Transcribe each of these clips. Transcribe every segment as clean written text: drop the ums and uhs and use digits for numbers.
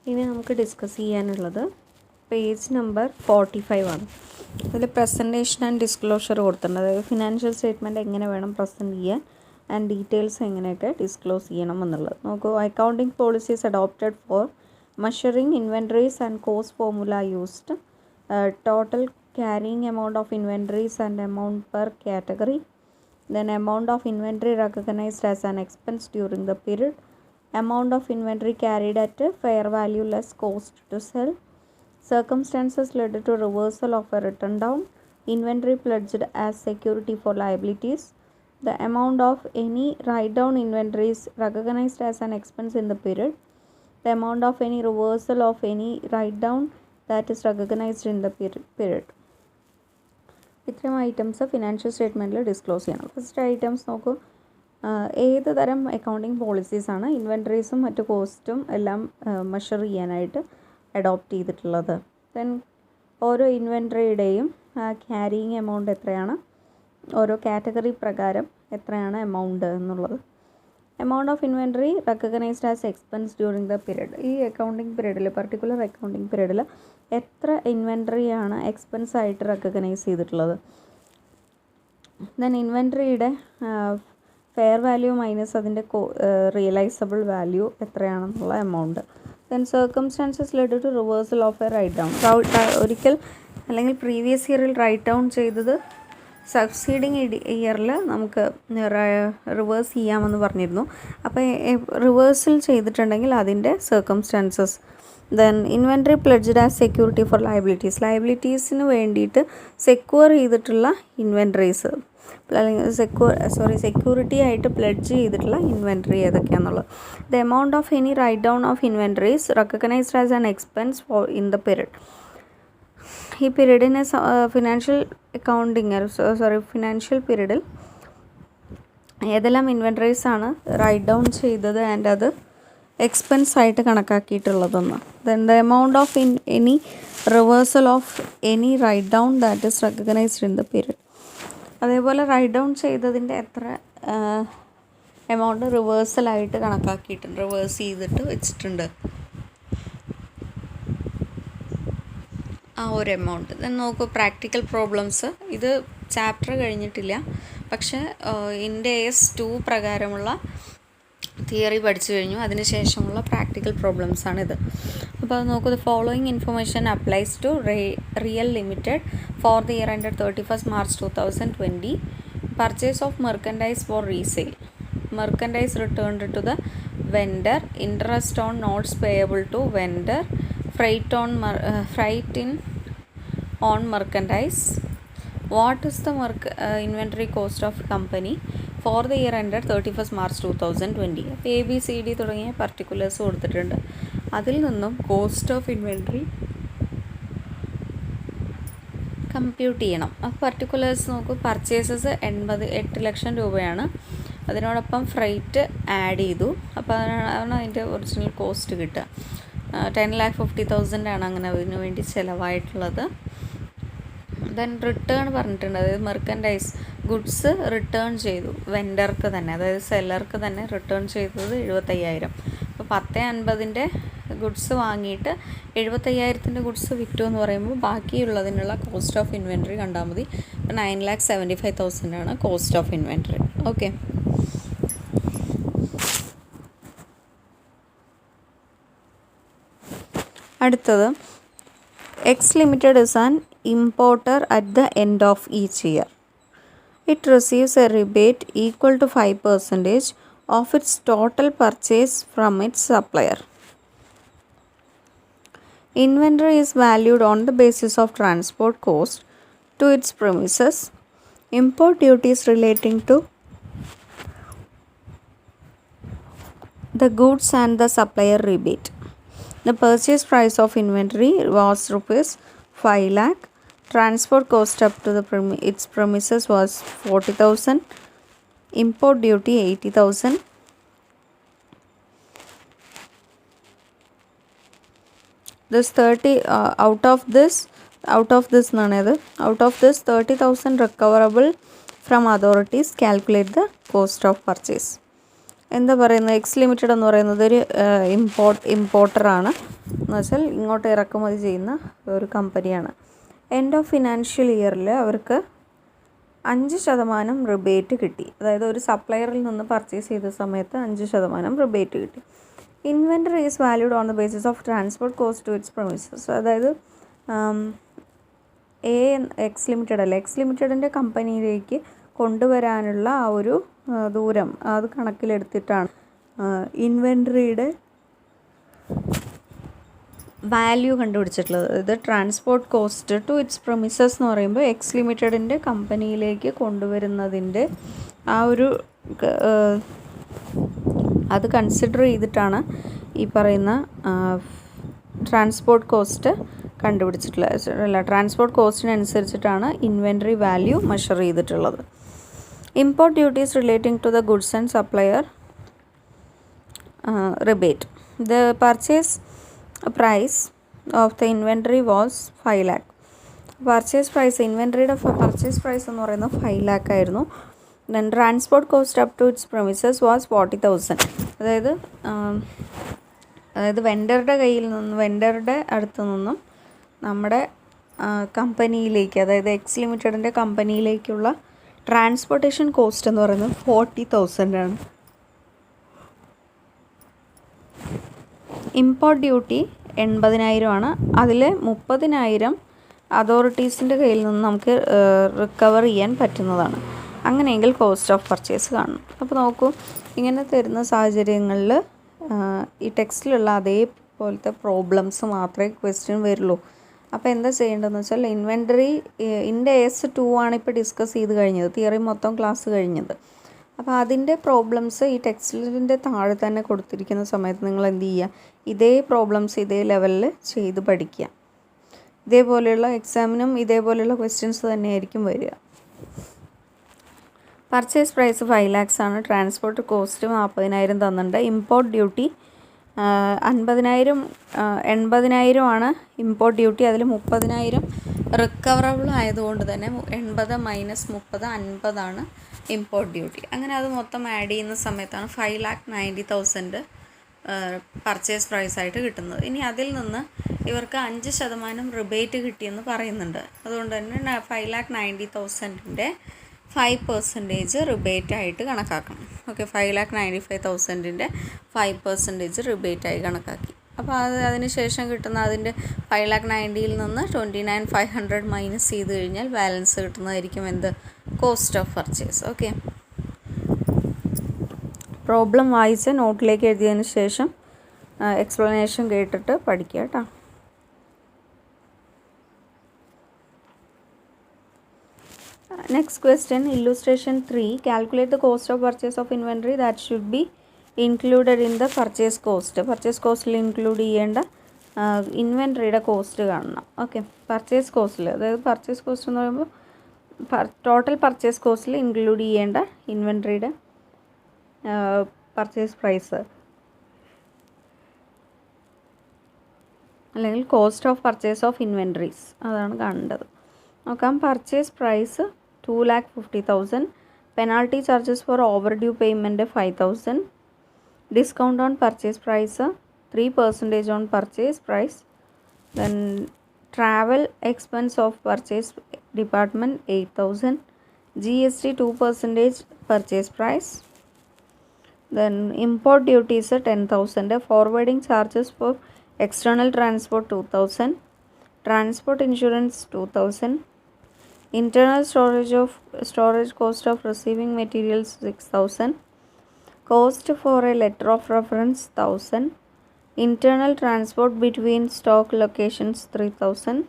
ഇനി നമുക്ക് ഡിസ്കസ് ചെയ്യാനുള്ളത് പേജ് നമ്പർ 45 ആണ്. അതിൽ പ്രസൻറ്റേഷൻ ആൻഡ് ഡിസ്ക്ലോഷർ കൊടുത്തിട്ടുണ്ട്. അതായത് ഫിനാൻഷ്യൽ സ്റ്റേറ്റ്മെൻറ്റ് എങ്ങനെ വേണം പ്രസൻറ്റ് ചെയ്യാൻ ആൻഡ് ഡീറ്റെയിൽസ് എങ്ങനെയൊക്കെ ഡിസ്ക്ലോസ് ചെയ്യണം എന്നുള്ളത്. നോക്കൂ, accounting policies adopted for measuring inventories and cost formula used, total carrying amount of inventories and amount per category, then amount of inventory recognized as an expense during the period, amount of inventory carried at fair value less cost to sell, circumstances led to reversal of a written down, inventory pledged as security for liabilities, the amount of any write down inventories recognized as an expense in the period, the amount of any reversal of any write down that is recognized in the period. ഇത്രയും items financial സ്റ്റേറ്റ്മെൻറ്റിൽ disclose ചെയ്യണം. First items നോക്കൂ, ഏത് തരം accounting പോളിസീസാണ് ഇൻവെൻട്രീസും മറ്റു കോസ്റ്റും എല്ലാം measure ചെയ്യാനായിട്ട് adopt ചെയ്തിട്ടുള്ളത്. ദെൻ ഓരോ ഇൻവെൻട്രിയുടെയും ക്യാരിയിങ് എമൗണ്ട് എത്രയാണ്, ഓരോ കാറ്റഗറി പ്രകാരം എത്രയാണ് എമൗണ്ട് എന്നുള്ളത്. Amount of inventory recognised as expense during the period. ഈ അക്കൗണ്ടിങ് പീരീഡിൽ പർട്ടിക്കുലർ അക്കൗണ്ടിങ് പീരീഡിൽ എത്ര ഇൻവെൻട്രിയാണ് എക്സ്പെൻസ് ആയിട്ട് റെക്കഗ്നൈസ് ചെയ്തിട്ടുള്ളത്. ദെൻ ഇൻവെൻട്രിയുടെ ഫെയർ വാല്യൂ മൈനസ് അതിൻ്റെ റിയലൈസബിൾ വാല്യൂ എത്രയാണെന്നുള്ള amount. Then circumstances lead to reversal of a write down. ഒരിക്കൽ അല്ലെങ്കിൽ പ്രീവിയസ് ഇയറിൽ റൈറ്റ് ഡൗൺ ചെയ്തത് സക്സീഡിങ് ഇയറിൽ നമുക്ക് റിവേഴ്സ് ചെയ്യാമെന്ന് പറഞ്ഞിരുന്നു. അപ്പോൾ റിവേഴ്സൽ ചെയ്തിട്ടുണ്ടെങ്കിൽ അതിൻ്റെ circumstances. Then inventory pledged as security for ലയബിലിറ്റീസിന് വേണ്ടിയിട്ട് സെക്യൂർ ചെയ്തിട്ടുള്ള ഇൻവെൻട്രീസ്, അല്ലെങ്കിൽ സെക്യൂരിറ്റി ആയിട്ട് പ്ലെഡ്ജ് ചെയ്തിട്ടുള്ള ഇൻവെൻട്രി ഏതൊക്കെയാണെന്നുള്ളത്. The amount of any write down of inventories recognised as an expense for in the period. ഈ പീരീഡിന് ഫിനാൻഷ്യൽ പീരീഡിൽ ഏതെല്ലാം ഇൻവെൻട്രീസ് ആണ് റൈറ്റ് ഡൗൺ ചെയ്തത് ആൻഡ് അത് എക്സ്പെൻസ് ആയിട്ട് കണക്കാക്കിയിട്ടുള്ളതെന്ന്. Then the amount of any reversal of any write down that is recognised in the period. അതേപോലെ റൈറ്റ് ഡൗൺ ചെയ്തതിൻ്റെ എത്ര എമൗണ്ട് റിവേഴ്സലായിട്ട് കണക്കാക്കിയിട്ടുണ്ട്, റിവേഴ്സ് ചെയ്തിട്ട് വെച്ചിട്ടുണ്ട്, ആ ഒരു എമൗണ്ട്. ദെൻ നോക്കൂ, പ്രാക്ടിക്കൽ പ്രോബ്ലംസ്. ഇത് ചാപ്റ്റർ കഴിഞ്ഞിട്ടില്ല, പക്ഷേ ഇൻ്റെ AS 2 പ്രകാരമുള്ള തിയറി പഠിച്ചു കഴിഞ്ഞു. അതിനുശേഷമുള്ള പ്രാക്ടിക്കൽ പ്രോബ്ലംസ് ആണിത്. അപ്പോൾ അത് നോക്കൂ, the following information applies to real limited for the year ended 31st March 2020. Purchase of merchandise for resale, merchandise returned to the vendor, interest on notes payable to vendor, freight in on merchandise. What is the inventory cost of company for the year ended 31st March 2020. അപ്പോൾ ABCD തുടങ്ങിയ particulars കൊടുത്തിട്ടുണ്ട്. അതിൽ നിന്നും cost of inventory compute ചെയ്യണം. അപ്പോൾ particulars നോക്കൂ, purchases 8 ലക്ഷം രൂപയാണ്. അതിനോടൊപ്പം ഫ്രൈറ്റ് ആഡ് ചെയ്തു. അപ്പോൾ അതാണ് അതിൻ്റെ ഒറിജിനൽ കോസ്റ്റ് കിട്ടുക. 10,50,000 ആണ് അങ്ങനെ അതിന് വേണ്ടി ചിലവായിട്ടുള്ളത്. ദെൻ റിട്ടേൺ പറഞ്ഞിട്ടുണ്ട്, അതായത് മെർക്കൻഡൈസ് ഗുഡ്സ് റിട്ടേൺ ചെയ്തു വെൻഡർക്ക് തന്നെ, അതായത് സെല്ലർക്ക് തന്നെ റിട്ടേൺ ചെയ്തത് 75,000. അപ്പോൾ 10,50ൻ്റെ ഗുഡ്സ് വാങ്ങിയിട്ട് 75,000ൻ്റെ ഗുഡ്സ് വിറ്റു എന്ന് പറയുമ്പോൾ ബാക്കിയുള്ളതിനുള്ള കോസ്റ്റ് ഓഫ് ഇൻവെൻട്രി കണ്ടാൽ മതി. അപ്പോൾ 9,75,000 ആണ് കോസ്റ്റ് ഓഫ് ഇൻവെൻട്രി. ഓക്കെ, അടുത്തത് X Limited is an importer at the end of each year. It receives a rebate equal to 5% of its total purchase from its supplier. Inventory is valued on the basis of transport cost to its premises. Import duties relating to the goods and the supplier rebate. The purchase price of inventory was ₹5 lakh. Transport cost up to its premises was 40,000. Import duty 80,000. This 30,000 recoverable from authorities. Calculate the cost of purchase. എന്താ പറയുന്നത്, X limited എന്ന് പറയുന്നത് ഒരു ഇമ്പോർട്ടറാണ്. എന്ന് വെച്ചാൽ ഇങ്ങോട്ട് ഇറക്കുമതി ചെയ്യുന്ന ഒരു കമ്പനിയാണ്. എൻഡ് ഓഫ് ഫിനാൻഷ്യൽ ഇയറിൽ അവർക്ക് 5% റിബേറ്റ് കിട്ടി. അതായത് ഒരു സപ്ലയറിൽ നിന്ന് പർച്ചേസ് ചെയ്ത സമയത്ത് 5% റിബേറ്റ് കിട്ടി. Inventory is valued on the basis of transport cost to its premises. അതായത് എക്സ് ലിമിറ്റഡ് അല്ല, എക്സ് ലിമിറ്റഡിൻ്റെ കമ്പനിയിലേക്ക് കൊണ്ടുവരാനുള്ള ആ ഒരു ദൂരം അത് കണക്കിലെടുത്തിട്ടാണ് ഇൻവെൻറ്ററിയുടെ വാല്യൂ കണ്ടുപിടിച്ചിട്ടുള്ളത്. ഇത് ട്രാൻസ്പോർട്ട് കോസ്റ്റ് ടു ഇറ്റ്സ് പ്രൊമിസസ് എന്ന് പറയുമ്പോൾ എക്സ് ലിമിറ്റഡിൻ്റെ കമ്പനിയിലേക്ക് കൊണ്ടുവരുന്നതിൻ്റെ ആ ഒരു അത് കൺസിഡർ ചെയ്തിട്ടാണ് ഈ പറയുന്ന ട്രാൻസ്പോർട്ട് കോസ്റ്റ് കണ്ടുപിടിച്ചിട്ടുള്ളത്. അല്ല, ട്രാൻസ്പോർട്ട് കോസ്റ്റിനനുസരിച്ചിട്ടാണ് ഇൻവെൻറ്ററി വാല്യൂ മെഷർ ചെയ്തിട്ടുള്ളത്. Import duties relating to the goods and supplier rebate. The purchase price of the inventory was 5 lakh. Purchase price, ഇൻവെൻറ്ററിയുടെ പർച്ചേസ് പ്രൈസ് എന്ന് പറയുന്നത് 5 lakh ആയിരുന്നു. Then transport cost up to its premises was 40,000. അതായത് വെൻഡറുടെ കയ്യിൽ നിന്ന്, വെൻഡറുടെ അടുത്ത് നിന്നും നമ്മുടെ കമ്പനിയിലേക്ക്, അതായത് എക്സ് ലിമിറ്റഡിൻ്റെ കമ്പനിയിലേക്കുള്ള ട്രാൻസ്പോർട്ടേഷൻ കോസ്റ്റ് എന്ന് പറയുന്നത് 40,000 ആണ്. ഇമ്പോർട്ട് ഡ്യൂട്ടി 80,000 ആണ്. അതിൽ 30,000 അതോറിറ്റീസിൻ്റെ കയ്യിൽ നിന്ന് നമുക്ക് റിക്കവർ ചെയ്യാൻ പറ്റുന്നതാണ്. അങ്ങനെയെങ്കിൽ കോസ്റ്റ് ഓഫ് പർച്ചേസ് കാണണം. അപ്പോൾ നോക്കൂ, ഇങ്ങനെ തരുന്ന സാഹചര്യങ്ങളിൽ ഈ ടെക്സ്റ്റിലുള്ള അതേപോലത്തെ പ്രോബ്ലംസ് മാത്രമേ ക്വസ്റ്റ്യൻ വരുള്ളൂ. അപ്പോൾ എന്താ ചെയ്യേണ്ടതെന്ന് വെച്ചാൽ, ഇൻവെൻറ്ററി ഇൻ്റെ AS2 ആണ് ഇപ്പോൾ ഡിസ്കസ് ചെയ്ത് കഴിഞ്ഞത്, തിയറി മൊത്തം ക്ലാസ് കഴിഞ്ഞത്. അപ്പോൾ അതിൻ്റെ പ്രോബ്ലംസ് ഈ ടെക്സ്റ്റിൻ്റെ താഴെ തന്നെ കൊടുത്തിരിക്കുന്ന സമയത്ത് നിങ്ങൾ എന്ത് ചെയ്യുക, ഇതേ പ്രോബ്ലംസ് ഇതേ ലെവലിൽ ചെയ്ത് പഠിക്കുക. ഇതേപോലെയുള്ള എക്സാമിനും ഇതേപോലെയുള്ള ക്വസ്റ്റ്യൻസ് തന്നെയായിരിക്കും വരിക. പർച്ചേസ് പ്രൈസ് 5 lakhs ആണ്. ട്രാൻസ്പോർട്ട് കോസ്റ്റ് 40,000 തന്നിട്ടുണ്ട്. ഇമ്പോർട്ട് ഡ്യൂട്ടി 80,000 ആണ് ഇമ്പോർട്ട് ഡ്യൂട്ടി. അതിൽ 30,000 റിക്കവറബിൾ ആയതുകൊണ്ട് തന്നെ 80 - 30 50 ഇമ്പോർട്ട് ഡ്യൂട്ടി. അങ്ങനെ അത് മൊത്തം ആഡ് ചെയ്യുന്ന സമയത്താണ് 5,90,000 പർച്ചേസ് പ്രൈസായിട്ട് കിട്ടുന്നത്. ഇനി അതിൽ നിന്ന് ഇവർക്ക് 5% റിബേറ്റ് കിട്ടിയെന്ന് പറയുന്നുണ്ട്. അതുകൊണ്ട് തന്നെ 5,90,000-ൻ്റെ 5% റിബേറ്റ് ആയിട്ട് കണക്കാക്കണം. ഓക്കെ, 5,95,000-ൻ്റെ 5% റിബേറ്റ് ആയി കണക്കാക്കി. അപ്പോൾ അതിന് ശേഷം കിട്ടുന്ന അതിൻ്റെ 5,90,000-ൽ നിന്ന് 29,500 മൈനസ് ചെയ്ത് കഴിഞ്ഞാൽ ബാലൻസ് കിട്ടുന്നതായിരിക്കും എന്ത്, cost of purchase. Okay, problem വായിച്ച് നോട്ടിലേക്ക് എഴുതിയതിന് ശേഷം എക്സ്പ്ലനേഷൻ കേട്ടിട്ട് പഠിക്കുക കേട്ടോ. Next question, illustration 3. Calculate the cost of purchase of inventory that should be included in the purchase cost. Purchase costil include ചെയ്യേണ്ട ഇൻവെൻറ്ററിയുടെ കോസ്റ്റ് കാണണം. ഓക്കെ, പർച്ചേസ് കോസ്റ്റിൽ, അതായത് പർച്ചേസ് കോസ്റ്റ് എന്ന് പറയുമ്പോൾ ടോട്ടൽ പർച്ചേസ് കോസ്റ്റിൽ ഇൻക്ലൂഡ് ചെയ്യേണ്ട ഇൻവെൻറ്ററിയുടെ പർച്ചേസ് പ്രൈസ് അല്ലെങ്കിൽ cost of purchase of inventories അതാണ് കാണേണ്ടത്. നോക്കാം, purchase price 2,50,000. Penalty charges for overdue payment 5,000. Discount on purchase price 3% on purchase price. Then travel expense of purchase department 8,000. GST 2% purchase price. Then import duties 10,000. Forwarding charges for external transport 2,000. Transport insurance 2,000. Internal storage cost of receiving materials 6,000. Cost for a letter of reference 1,000. Internal transport between stock locations 3,000.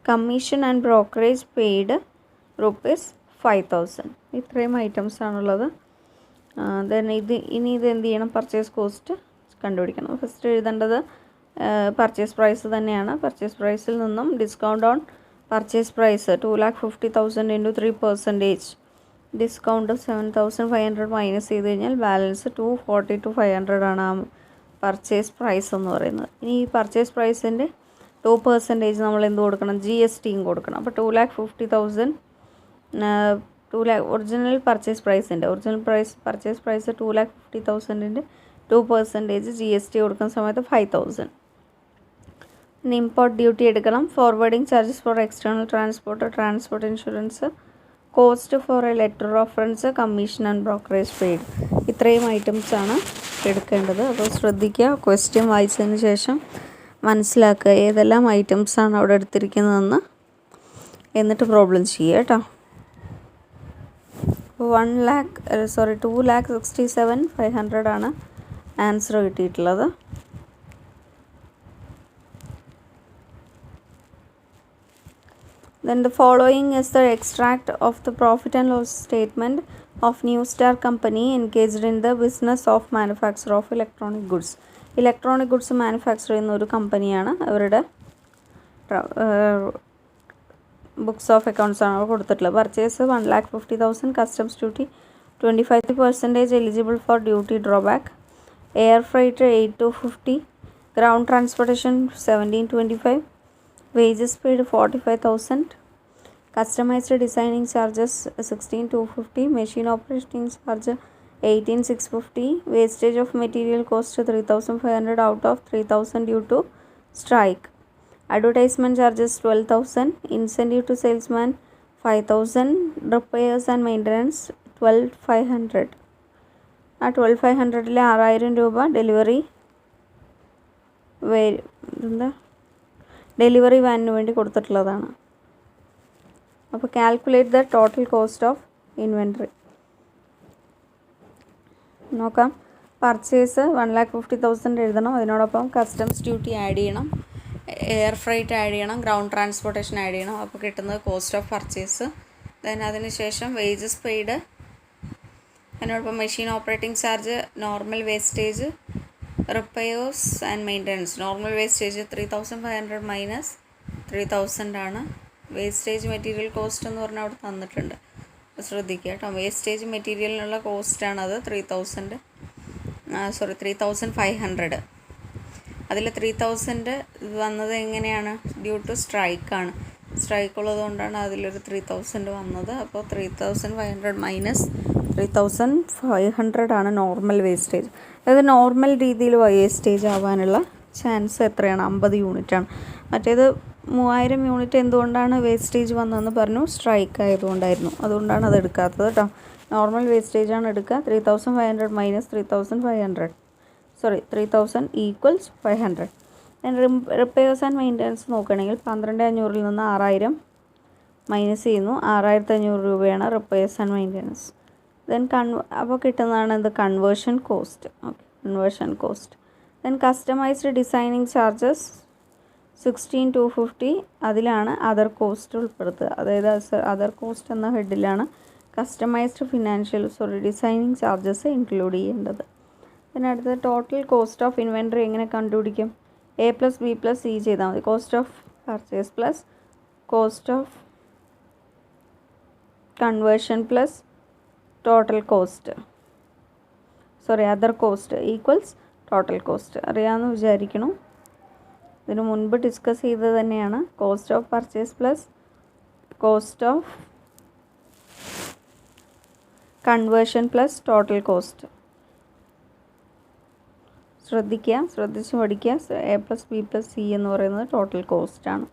Commission and brokerage paid rupees 5,000. ഇത്രയും items ആണുള്ളത്. Then ഇനി ഇത് എന്ത് ചെയ്യണം, purchase cost കണ്ടുപിടിക്കണം. First എഴുതേണ്ടത് purchase price തന്നെയാണ്. Purchase പ്രൈസിൽ നിന്നും discount on purchase price 2,50,000 × 3%. Discount 7,500 minus ചെയ്ത് കഴിഞ്ഞാൽ ബാലൻസ് 240,500 ആണ് ആ പർച്ചേസ് പ്രൈസ് എന്ന് പറയുന്നത്. ഇനി ഈ പർച്ചേസ് പ്രൈസിൻ്റെ 2% നമ്മൾ എന്ത് കൊടുക്കണം, GSTയും കൊടുക്കണം. അപ്പോൾ 2,50,000 2 lakh ഒറിജിനൽ പർച്ചേസ് പ്രൈസിൻ്റെ പർച്ചേസ് പ്രൈസ് 2,50,000 2% GST കൊടുക്കുന്ന സമയത്ത് 5,000. പിന്നെ ഇമ്പോർട്ട് ഡ്യൂട്ടി എടുക്കണം. Forwarding charges for external transport insurance, cost for a letter reference, commission and brokerage paid. ഇത്രയും ഐറ്റംസാണ് എടുക്കേണ്ടത്. അപ്പോൾ ശ്രദ്ധിക്കുക, ക്വസ്റ്റ്യൻ വായിച്ചതിന് ശേഷം മനസ്സിലാക്കുക ഏതെല്ലാം ഐറ്റംസാണ് അവിടെ എടുത്തിരിക്കുന്നതെന്ന്, എന്നിട്ട് പ്രോബ്ലം ചെയ്യുക കേട്ടോ. 2,67,500 ആണ് ആൻസർ കിട്ടിയിട്ടുള്ളത്. Then the following is the extract of the profit and loss statement of New Star Company engaged in the business of manufacture of electronic goods. Electronic goods manufacture ചെയ്യുന്ന ഒരു കമ്പനിയാണ്. അവരുടെ ബുക്സ് ഓഫ് അക്കൗണ്ട്സ് ആണ് കൊടുത്തിട്ടുള്ളത്. Purchase 1,50,000, customs duty 25%, eligible for duty drawback. Air freight 8,250, ground transportation 1,725, wages paid 45,000, customized designing charges 16,250, machine operating charge 18,650, wastage of material cost 3,500 out of 3,000 due to strike, advertisement charges 12,000, incentive to salesman 5,000, repairs and maintenance 12,500. ആ 12,500 6,000 രൂപ delivery വാനിന് വേണ്ടി കൊടുത്തിട്ടുള്ളതാണ്. അപ്പോൾ calculate the total cost of inventory നോക്കാം. Purchase 1,50,000 എഴുതണം. അതിനോടൊപ്പം customs duty add ചെയ്യണം, air freight add ചെയ്യണം, ground transportation add ചെയ്യണം. അപ്പോൾ കിട്ടുന്നത് കോസ്റ്റ് ഓഫ് പർച്ചേസ്. ദെൻ അതിനുശേഷം വേജസ് പെയ്ഡ്, അതിനോടൊപ്പം machine operating charge, normal wastage, repairs and maintenance. Normal wastage 3,500 minus 3,000 ആണ്. വേസ്റ്റേജ് മെറ്റീരിയൽ കോസ്റ്റ് എന്ന് പറഞ്ഞാൽ അവിടെ തന്നിട്ടുണ്ട്, ശ്രദ്ധിക്കുക കേട്ടോ. വേസ്റ്റേജ് മെറ്റീരിയലിനുള്ള കോസ്റ്റാണത് 3,500. അതിൽ 3,000 വന്നത് എങ്ങനെയാണ്? Due to സ്ട്രൈക്കാണ്. സ്ട്രൈക്ക് ഉള്ളത് കൊണ്ടാണ് അതിലൊരു 3,000 വന്നത്. അപ്പോൾ 3,500 മൈനസ് 3,500 ആണ് നോർമൽ വേസ്റ്റേജ്. അതായത് നോർമൽ രീതിയിൽ വേസ്റ്റേജ് ആവാനുള്ള ചാൻസ് എത്രയാണ്? 50 യൂണിറ്റാണ്. മറ്റേത് 3,000 യൂണിറ്റ് എന്തുകൊണ്ടാണ് വേസ്റ്റേജ് വന്നതെന്ന് പറഞ്ഞു? സ്ട്രൈക്ക് ആയതുകൊണ്ടായിരുന്നു. അതുകൊണ്ടാണ് അത് എടുക്കാത്തത് കേട്ടോ. നോർമൽ വേസ്റ്റേജ് ആണ് എടുക്കുക. 3,500 minus 3,000 equals 500. Repairs and maintenance നോക്കുകയാണെങ്കിൽ 12,500 നിന്ന് 6,000 മൈനസ് ചെയ്യുന്നു. 6,500 രൂപയാണ് റിപ്പയേഴ്സ് ആൻഡ് മെയിൻ്റനൻസ്. ദെൻ അപ്പോൾ കിട്ടുന്നതാണ് എന്ത്? Conversion cost. Okay, conversion cost. Then customised designing charges 16,250. അതിലാണ് അതർ കോസ്റ്റ് ഉൾപ്പെടുത്തുക. അതായത് അതർ കോസ്റ്റ് എന്ന ഹെഡിലാണ് കസ്റ്റമൈസ്ഡ് ഡിസൈനിങ് ചാർജസ് ഇൻക്ലൂഡ് ചെയ്യേണ്ടത്. അതിനടുത്ത് ടോട്ടൽ കോസ്റ്റ് ഓഫ് ഇൻവെൻട്രി എങ്ങനെ കണ്ടുപിടിക്കും? A + B + C ചെയ്താൽ മതി. Cost of purchase plus cost of conversion plus total cost other cost equals total cost. അറിയാമെന്ന് വിചാരിക്കണം. ഇതിന് മുൻപ് ഡിസ്കസ് ചെയ്തത് തന്നെയാണ്. Cost of purchase plus cost of conversion plus total cost. ശ്രദ്ധിച്ച് പഠിക്കുക. A + B + C എന്ന് പറയുന്നത് ടോട്ടൽ കോസ്റ്റാണ്.